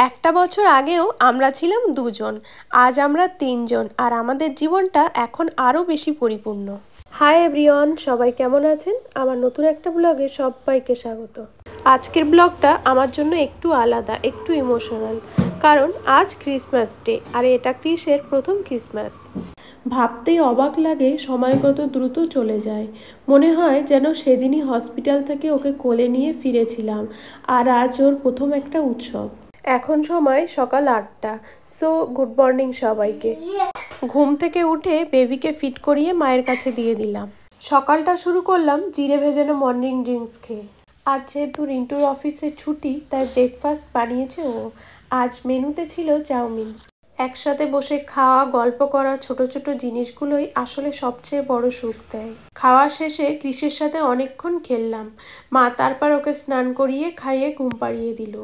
একটা বছর আগেও আমরা ছিলাম দুজন, আজ আমরা তিনজন, আর আমাদের জীবনটা এখন আরও বেশি পরিপূর্ণ। হাই এভরিওয়ান, সবাই কেমন আছেন? আমার নতুন একটা ব্লগে সবাইকে স্বাগত। আজকের ব্লগটা আমার জন্য একটু আলাদা, একটু ইমোশনাল, কারণ আজ ক্রিসমাস ডে, আর এটা ক্রিসের প্রথম ক্রিসমাস। ভাবতেই অবাক লাগে সময় কত দ্রুত চলে যায়। মনে হয় যেন সেদিনই হসপিটাল থেকে ওকে কোলে নিয়ে ফিরেছিলাম, আর আজ ওর প্রথম একটা উৎসব। এখন সময় সকাল 8টা। সো গুড মর্নিং সবাইকে। ঘুম থেকে উঠে বেবিকে ফিট করিয়ে মায়ের কাছে দিয়ে দিলাম। সকালটা শুরু করলাম জিরে ভেজানো মর্নিং ড্রিঙ্কস খেয়ে। আজ যেহেতু রিন্টুর অফিসে ছুটি, তাই ব্রেকফাস্ট বানিয়েছে ও। আজ মেনুতে ছিল চাউমিন। একসাথে বসে খাওয়া, গল্প করা, ছোট ছোট জিনিসগুলোই আসলে সবচেয়ে বড় সুখ দেয়। খাওয়া শেষে ক্রিসের সাথে অনেকক্ষণ খেললাম। মা তারপর ওকে স্নান করিয়ে খাইয়ে ঘুম পাড়িয়ে দিল।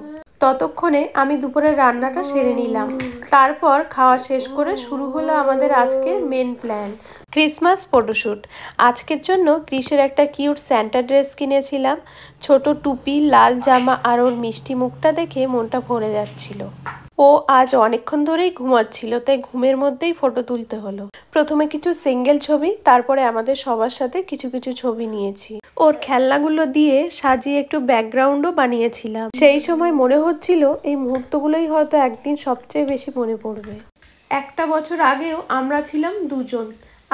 ততক্ষণে আমি দুপুরের রান্নাটা সেরে নিলাম। তারপর খাওয়া শেষ করে শুরু হলো আমাদের আজকের মেন প্ল্যান, ক্রিসমাস ফটোশ্যুট। আজকের জন্য ক্রিসের একটা কিউট স্যান্টা ড্রেস কিনেছিলাম। ছোট টুপি, লাল জামা আর ওর মিষ্টি মুখটা দেখে মনটা ভরে যাচ্ছিল। ও আজ অনেকক্ষণ ধরেই ঘুমাচ্ছিল, তাই ঘুমের মধ্যেই ফটো তুলতে হলো। প্রথমে কিছু সিঙ্গেল ছবি, তারপরে আমাদের সবার সাথে কিছু কিছু ছবি নিয়েছি। ওর খেলনাগুলো দিয়ে সাজিয়ে একটু ব্যাকগ্রাউন্ডও বানিয়েছিলাম। সেই সময় মনে হচ্ছিল এই মুহূর্তগুলোই হয়তো একদিন সবচেয়ে বেশি মনে পড়বে। একটা বছর আগেও আমরা ছিলাম দুজন,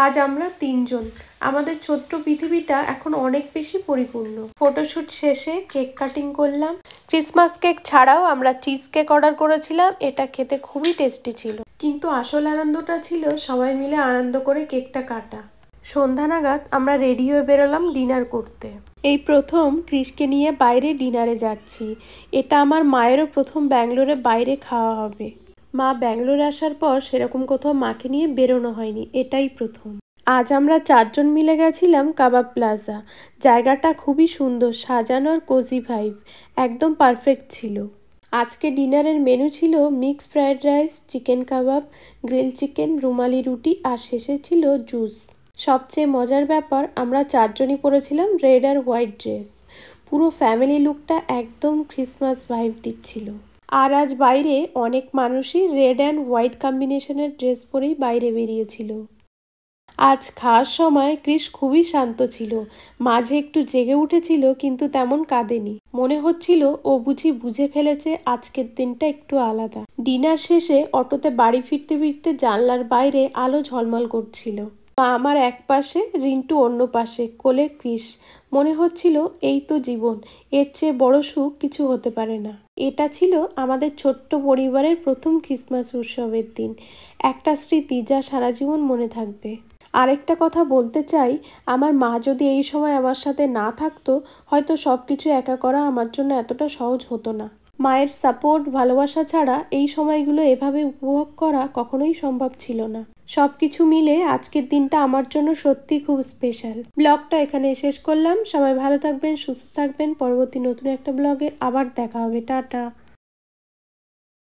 আজ আমরা তিনজন। আমাদের ছোট্ট পৃথিবীটা এখন অনেক বেশি পরিপূর্ণ। ফটোশ্যুট শেষে কেক কাটিং করলাম। ক্রিসমাস কেক ছাড়াও আমরা চিজ কেক অর্ডার করেছিলাম। এটা খেতে খুবই টেস্টি ছিল, কিন্তু আসল আনন্দটা ছিল সবাই মিলে আনন্দ করে কেকটা কাটা। সন্ধ্যা নাগাদ আমরা রেডি হয়ে বেরোলাম ডিনার করতে। এই প্রথম ক্রিসকে নিয়ে বাইরে ডিনারে যাচ্ছি। এটা আমার মায়েরও প্রথম ব্যাঙ্গালোরে বাইরে খাওয়া হবে। মা ব্যাঙ্গালোরে আসার পর সেরকম কোথাও মাকে নিয়ে বেরোনো হয়নি, এটাই প্রথম। আজ আমরা 4জন মিলে গেছিলাম কাবাব প্লাজা। জায়গাটা খুবই সুন্দর, সাজানো আর কোজি ভাইব একদম পারফেক্ট ছিল। আজকে ডিনারের মেনু ছিল মিক্স ফ্রাইড রাইস, চিকেন কাবাব, গ্রিল চিকেন, রুমালি রুটি, আর শেষে ছিল জুস। সবচেয়ে মজার ব্যাপার, আমরা 4জনই পরেছিলাম রেড আর হোয়াইট ড্রেস। পুরো ফ্যামিলি লুকটা একদম ক্রিসমাস ভাইব দিচ্ছিল। আর আজ বাইরে অনেক মানুষই রেড অ্যান্ড হোয়াইট কম্বিনেশনের ড্রেস পরেই বাইরে বেরিয়েছিল। আজ খাওয়ার সময় ক্রিস খুবই শান্ত ছিল, মাঝে একটু জেগে উঠেছিল, কিন্তু তেমন কাঁদেনি। মনে হচ্ছিল ও বুঝে ফেলেছে আজকের দিনটা একটু আলাদা। ডিনার শেষে অটোতে বাড়ি ফিরতে ফিরতে জানলার বাইরে আলো ঝলমল করছিল। মা আমার এক পাশে, রিন্টু অন্য পাশে, কোলে ক্রিস। মনে হচ্ছিল এই তো জীবন, এর চেয়ে বড় সুখ কিছু হতে পারে না। এটা ছিল আমাদের ছোট্ট পরিবারের প্রথম ক্রিসমাস উৎসবের দিন, একটা স্মৃতি যা সারা জীবন মনে থাকবে। আরেকটা কথা বলতে চাই, আমার মা যদি এই সময় আমার সাথে না থাকতো, হয়তো সব কিছু একা করা আমার জন্য এতটা সহজ হতো না। মায়ের সাপোর্ট, ভালোবাসা ছাড়া এই সময়গুলো এভাবে উপভোগ করা কখনোই সম্ভব ছিল না। সব কিছু মিলে আজকের দিনটা আমার জন্য সত্যি খুব স্পেশাল। ব্লগটা এখানে শেষ করলাম। সবাই ভালো থাকবেন, সুস্থ থাকবেন। পরবর্তী নতুন একটা ব্লগে আবার দেখা হবে। টাটা।